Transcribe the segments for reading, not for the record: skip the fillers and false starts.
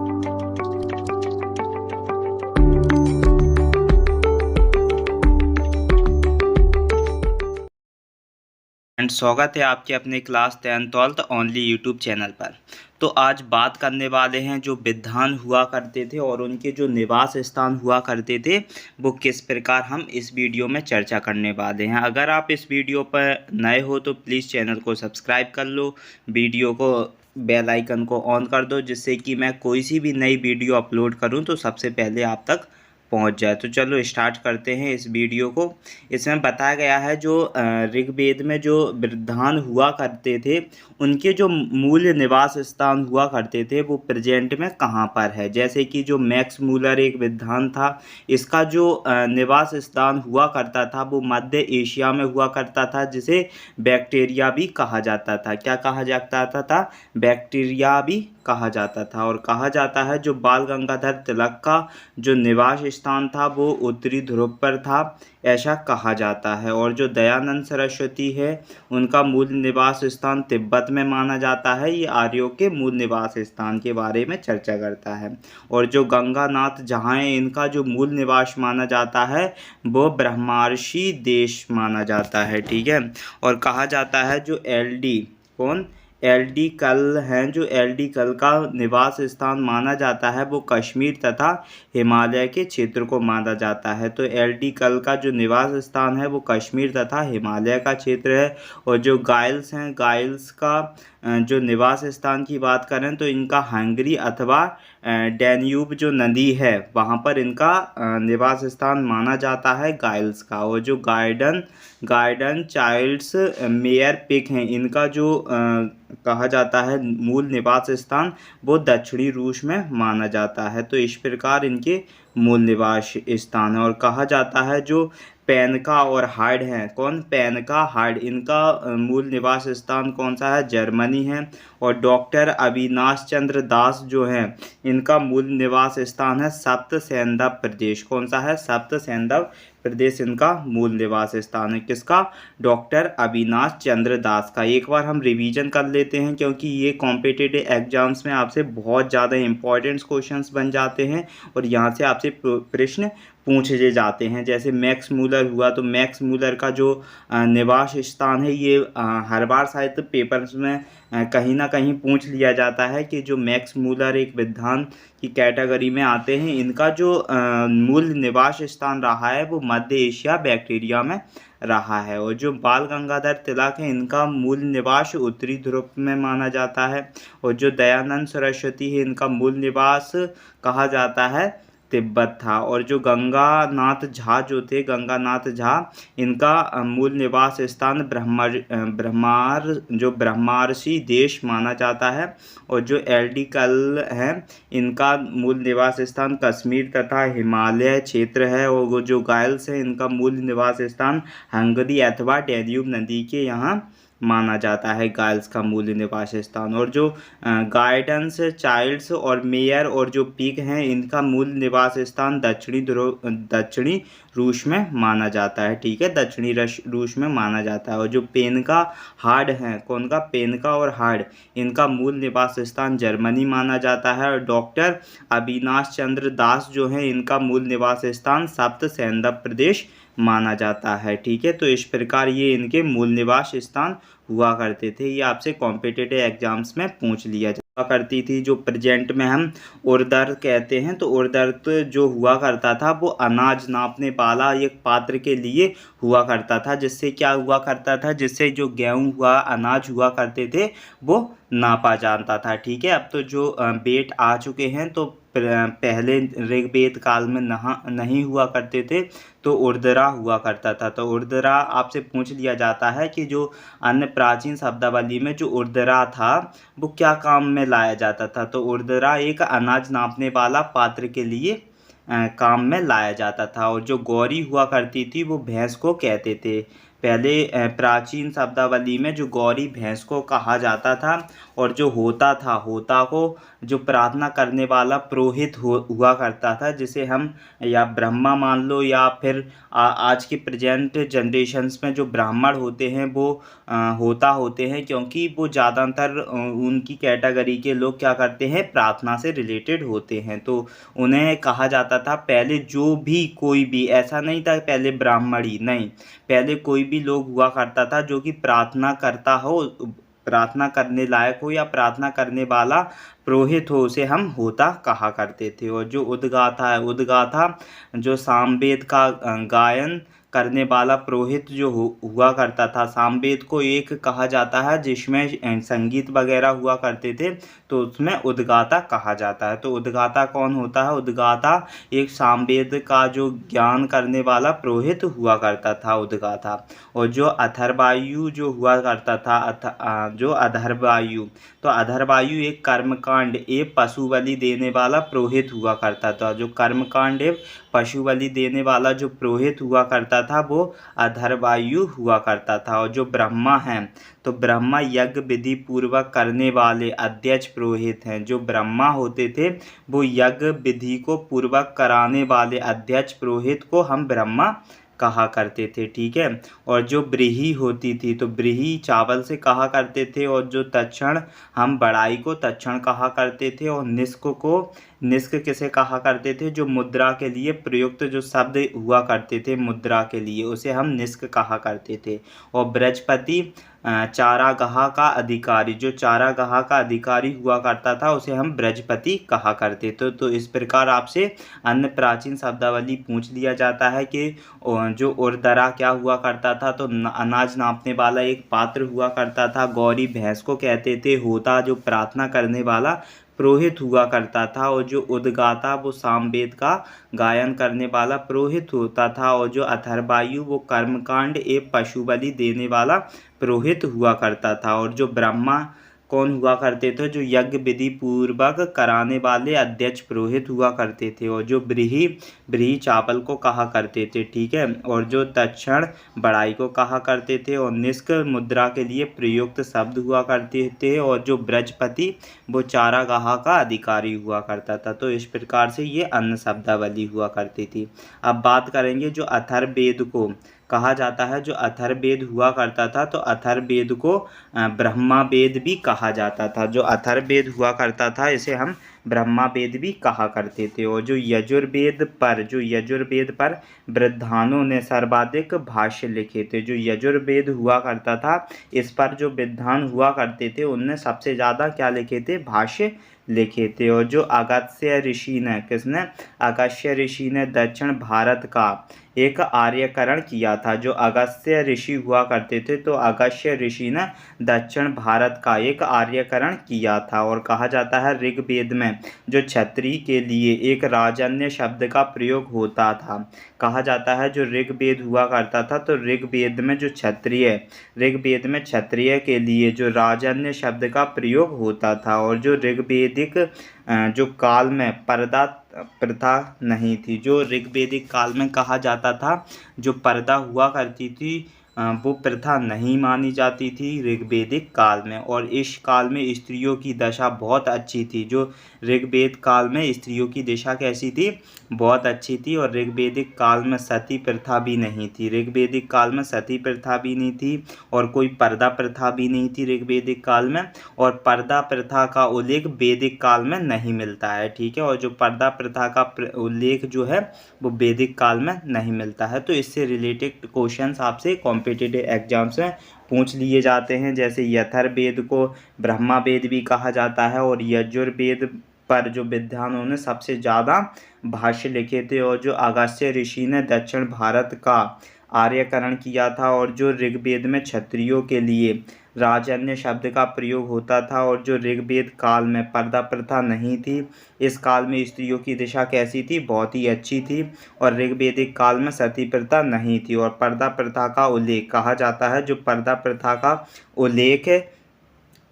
And स्वागत है आपके अपने class 10th-12th only YouTube channel पर। तो आज बात करने वाले हैं जो विद्वान हुआ करते थे और उनके जो निवास स्थान हुआ करते थे वो किस प्रकार हम इस वीडियो में चर्चा करने वाले हैं। अगर आप इस वीडियो पर नए हो तो प्लीज़ चैनल को सब्सक्राइब कर लो, वीडियो को बेल आइकन को ऑन कर दो, जिससे कि मैं कोई सी भी नई वीडियो अपलोड करूं तो सबसे पहले आप तक पहुंच जाए। तो चलो स्टार्ट करते हैं इस वीडियो को। इसमें बताया गया है जो ऋग्वेद में जो विद्वान हुआ करते थे उनके जो मूल निवास स्थान हुआ करते थे वो प्रेजेंट में कहाँ पर है। जैसे कि जो मैक्स मूलर एक विद्वान था, इसका जो निवास स्थान हुआ करता था वो मध्य एशिया में हुआ करता था, जिसे बैक्टीरिया भी कहा जाता था। क्या कहा जाता था? बैक्टीरिया भी कहा जाता था। और कहा जाता है जो बाल गंगाधर तिलक का जो निवास स्थान था वो उत्तरी ध्रुव पर था, ऐसा कहा जाता है। और जो दयानंद सरस्वती है उनका मूल निवास स्थान तिब्बत में माना जाता है। ये आर्यों के मूल निवास स्थान के बारे में चर्चा करता है। और जो गंगानाथ जहाँ है इनका जो मूल निवास माना जाता है वो ब्रह्मर्षि देश माना जाता है। ठीक है। और कहा जाता है जो एलडी कल हैं, जो एलडी कल का निवास स्थान माना जाता है वो कश्मीर तथा हिमालय के क्षेत्र को माना जाता है। तो एलडी कल का जो निवास स्थान है वो कश्मीर तथा हिमालय का क्षेत्र है। और जो गाइल्स हैं, गाइल्स का जो निवास स्थान की बात करें तो इनका हंगरी अथवा डैन्यूब जो नदी है वहाँ पर इनका निवास स्थान माना जाता है गाइल्स का। और जो गार्डन चाइल्ड्स मेयर पिक हैं, इनका जो कहा जाता है मूल निवास स्थान वो दक्षिणी रूस में माना जाता है। तो इस प्रकार इनके मूल निवास स्थान है। और कहा जाता है जो पेनका और हाइड हैं, पेनका हाइड, इनका मूल निवास स्थान कौन सा है? जर्मनी है। और डॉक्टर अविनाश चंद्र दास जो हैं इनका मूल निवास स्थान है सप्त सैंधव प्रदेश। कौन सा है? सप्त सैंधव प्रदेश इनका मूल निवास स्थान है। किसका? डॉक्टर अविनाश चंद्र दास का। एक बार हम रिवीजन कर लेते हैं क्योंकि ये कॉम्पिटिटिव एग्जाम्स में आपसे बहुत ज़्यादा इंपॉर्टेंट क्वेश्चंस बन जाते हैं और यहाँ से आपसे प्रश्न पूछे जाते हैं। जैसे मैक्स मूलर हुआ तो मैक्स मूलर का जो निवास स्थान है ये हर बार शायद पेपर्स में कहीं ना कहीं पूछ लिया जाता है कि जो मैक्स मूलर एक विद्वान की कैटेगरी में आते हैं, इनका जो मूल निवास स्थान रहा है वो मध्य एशिया बैक्टीरिया में रहा है। और जो बाल गंगाधर तिलक है इनका मूल निवास उत्तरी ध्रुव में माना जाता है। और जो दयानंद सरस्वती है इनका मूल निवास कहा जाता है तिब्बत था। और जो गंगानाथ झा इनका मूल निवास स्थान ब्रह्मर्षि देश माना जाता है। और जो एलडी कल हैं इनका मूल निवास स्थान कश्मीर तथा हिमालय क्षेत्र है। और वो जो गाइल्स हैं इनका मूल निवास स्थान हंगरी अथवा डैन्यूब नदी के यहाँ माना जाता है, गाइल्स का मूल निवास स्थान। और जो गार्डन्स चाइल्ड्स और मेयर और जो पिग हैं इनका मूल निवास स्थान दक्षिणी रूस में माना जाता है। ठीक है, दक्षिणी रूस में माना जाता है। और जो पेनका हार्ड हैं, कौन का? पेनका और हार्ड, इनका मूल निवास स्थान जर्मनी माना जाता है। और डॉक्टर अविनाश चंद्र दास जो हैं इनका मूल निवास स्थान सप्त सैंधव प्रदेश माना जाता है। ठीक है, तो इस प्रकार ये इनके मूल निवास स्थान हुआ करते थे। ये आपसे कॉम्पिटिटिव एग्जाम्स में पूछ लिया जाता करती थी। जो प्रेजेंट में हम उर्दर कहते हैं, तो उर्दर तो जो हुआ करता था वो अनाज नापने वाला एक पात्र के लिए हुआ करता था, जिससे क्या हुआ करता था, जिससे जो गेहूँ हुआ अनाज हुआ करते थे वो नापा जाता था। ठीक है, अब तो जो वेट आ चुके हैं, तो पहले ऋग्वेद काल में नहीं हुआ करते थे तो उर्दरा हुआ करता था। तो उर्दरा आपसे पूछ लिया जाता है कि जो अन्य प्राचीन शब्दावली में जो उर्दरा था वो क्या काम में लाया जाता था। तो उर्दरा एक अनाज नापने वाला पात्र के लिए काम में लाया जाता था। और जो गौरी हुआ करती थी वो भैंस को कहते थे। पहले प्राचीन शब्दावली में जो गौरी भैंस को कहा जाता था, और जो होता था, होता को जो प्रार्थना करने वाला पुरोहित हुआ करता था, जिसे हम या ब्रह्मा मान लो, या फिर आज के प्रेजेंट जनरेशन्स में जो ब्राह्मण होते हैं वो होता होते हैं, क्योंकि वो ज़्यादातर उनकी कैटेगरी के लोग क्या करते हैं, प्रार्थना से रिलेटेड होते हैं। तो उन्हें कहा जाता था पहले, जो भी कोई भी, ऐसा नहीं था पहले ब्राह्मण ही नहीं, पहले कोई भी लोग हुआ करता था जो कि प्रार्थना करता हो, प्रार्थना करने लायक हो या प्रार्थना करने वाला पुरोहित हो, उसे हम होता कहा करते थे। और जो उद्गाता है, उद्गाता जो सामवेद का गायन करने वाला पुरोहित जो हुआ करता था। सामवेद को एक कहा जाता है जिसमें संगीत वगैरह हुआ करते थे, तो उसमें उद्गाता कहा जाता है। तो उद्गाता कौन होता है? उद्गाता एक सामवेद का जो ज्ञान करने वाला पुरोहित हुआ करता था, उद्गाता। और जो अथर्वायु जो हुआ करता था, जो अथर्वायु, तो अथर्वायु एक कर्मकांड एवं पशु बलि देने वाला पुरोहित हुआ करता था। जो कर्मकांड एवं पशु बलि देने वाला जो पुरोहित हुआ करता था वो अथर्वायु हुआ करता था। और जो ब्रह्मा हैं, तो ब्रह्मा यज्ञ विधि पूर्वक करने वाले अध्यक्ष पुरोहित हैं। जो ब्रह्मा होते थे वो यज्ञ विधि को पूर्वक कराने वाले अध्यक्ष पुरोहित को हम ब्रह्मा कहा करते थे, ठीक है। और जो ब्रीही होती थी, तो ब्रीही चावल से कहा करते थे। और जो तक्षण, हम बड़ाई को तक्षण कहा करते थे। और निष्क को, निष्क किसे कहा करते थे? जो मुद्रा के लिए प्रयुक्त जो शब्द हुआ करते थे मुद्रा के लिए, उसे हम निष्क कहा करते थे। और बृहस्पति चारागाह का अधिकारी, जो चारागाह का अधिकारी हुआ करता था उसे हम बृहस्पति कहा करते थे। तो इस प्रकार आपसे अन्य प्राचीन शब्दावली पूछ लिया जाता है कि जो उर्दरा क्या हुआ करता था, तो अनाज नापने वाला एक पात्र हुआ करता था। गौरी भैंस को कहते थे। होता जो प्रार्थना करने वाला पुरोहित हुआ करता था। और जो उद्गाता वो सामवेद का गायन करने वाला पुरोहित होता था। और जो अथर्वायु वो कर्मकांड एवं पशु बलि देने वाला पुरोहित हुआ करता था। और जो ब्रह्मा कौन हुआ करते थे? जो यज्ञ विधि पूर्वक कराने वाले अध्यक्ष पुरोहित हुआ करते थे। और जो ब्रीही, ब्रीही चावल को कहा करते थे, ठीक है। और जो तक्षण बड़ाई को कहा करते थे। और निष्क मुद्रा के लिए प्रयुक्त शब्द हुआ करते थे। और जो बृहस्पति वो चारागाह का अधिकारी हुआ करता था। तो इस प्रकार से ये अन्य शब्दावली हुआ करती थी। अब बात करेंगे जो अथर्ववेद को कहा जाता है, जो अथर्ववेद हुआ करता था, तो अथर्ववेद को ब्रह्मा वेद भी कहा जाता था। जो अथर्ववेद हुआ करता था इसे हम ब्रह्मा वेद भी कहा करते थे। और जो यजुर्वेद पर, जो यजुर्वेद पर वृद्धानों ने सर्वाधिक भाष्य लिखे थे। जो यजुर्वेद हुआ करता था इस पर जो विद्वान हुआ करते थे उनने सबसे ज़्यादा क्या लिखे थे? भाष्य लिखे थे। और जो अगस्त्य ऋषि ने, किसने? अगस्त्य ऋषि ने दक्षिण भारत का एक आर्यकरण किया था। जो अगस्त्य ऋषि हुआ करते थे, तो अगस्त्य ऋषि ने दक्षिण भारत का एक आर्यकरण किया था। और कहा जाता है ऋग्वेद में जो क्षत्रिय के लिए एक राजन्य शब्द का प्रयोग होता था। कहा जाता है जो ऋग्वेद हुआ करता था, तो ऋग्वेद में जो क्षत्रिय, ऋग्वेद में क्षत्रिय के लिए जो राजन्य शब्द का प्रयोग होता था। और जो ऋग्वेदिक जो काल में पर्दा प्रथा नहीं थी। जो ऋग्वेदिक काल में कहा जाता था जो पर्दा हुआ करती थी वो प्रथा नहीं मानी जाती थी ऋग्वेदिक काल में। और इस काल में स्त्रियों की दशा बहुत अच्छी थी। जो ऋग्वेद काल में स्त्रियों की दशा कैसी थी? बहुत अच्छी थी। और ऋग्वेदिक काल में सती प्रथा भी नहीं थी। ऋग्वेदिक काल में सती प्रथा भी नहीं थी और कोई पर्दा प्रथा भी नहीं थी ऋग्वेदिक काल में। और पर्दा प्रथा का उल्लेख वैदिक काल में नहीं मिलता है, ठीक है। और जो पर्दा प्रथा का उल्लेख जो है वो वैदिक काल में नहीं मिलता है। तो इससे रिलेटेड क्वेश्चंस आपसे कॉम्पिटिटिव एग्जाम्स में पूछ लिए जाते हैं। जैसे यथर्वेद को ब्रह्मा वेद भी कहा जाता है। और यजुर्वेद पर जो विद्वानों ने सबसे ज़्यादा भाष्य लिखे थे। और जो अगस्त्य ऋषि ने दक्षिण भारत का आर्यकरण किया था। और जो ऋग्वेद में क्षत्रियों के लिए राजन्य शब्द का प्रयोग होता था। और जो ऋग्वेद काल में पर्दा प्रथा नहीं थी। इस काल में स्त्रियों की दिशा कैसी थी? बहुत ही अच्छी थी। और ऋग्वेदिक काल में सती प्रथा नहीं थी। और पर्दा प्रथा का उल्लेख कहा जाता है जो पर्दा प्रथा का उल्लेख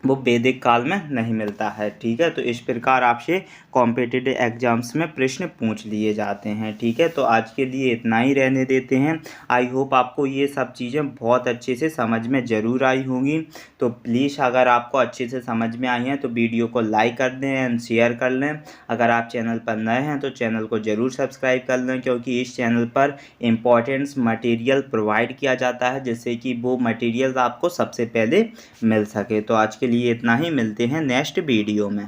वो वैदिक काल में नहीं मिलता है। ठीक है, तो इस प्रकार आपसे कॉम्पिटिटिव एग्जाम्स में प्रश्न पूछ लिए जाते हैं। ठीक है, तो आज के लिए इतना ही रहने देते हैं। आई होप आपको ये सब चीज़ें बहुत अच्छे से समझ में ज़रूर आई होंगी। तो प्लीज़ अगर आपको अच्छे से समझ में आई हैं तो वीडियो को लाइक कर दें एंड शेयर कर लें। अगर आप चैनल पर नए हैं तो चैनल को ज़रूर सब्सक्राइब कर लें, क्योंकि इस चैनल पर इम्पोर्टेंट्स मटेरियल प्रोवाइड किया जाता है, जिससे कि वो मटेरियल आपको सबसे पहले मिल सके। तो आज के लिए इतना ही, मिलते हैं नेक्स्ट वीडियो में।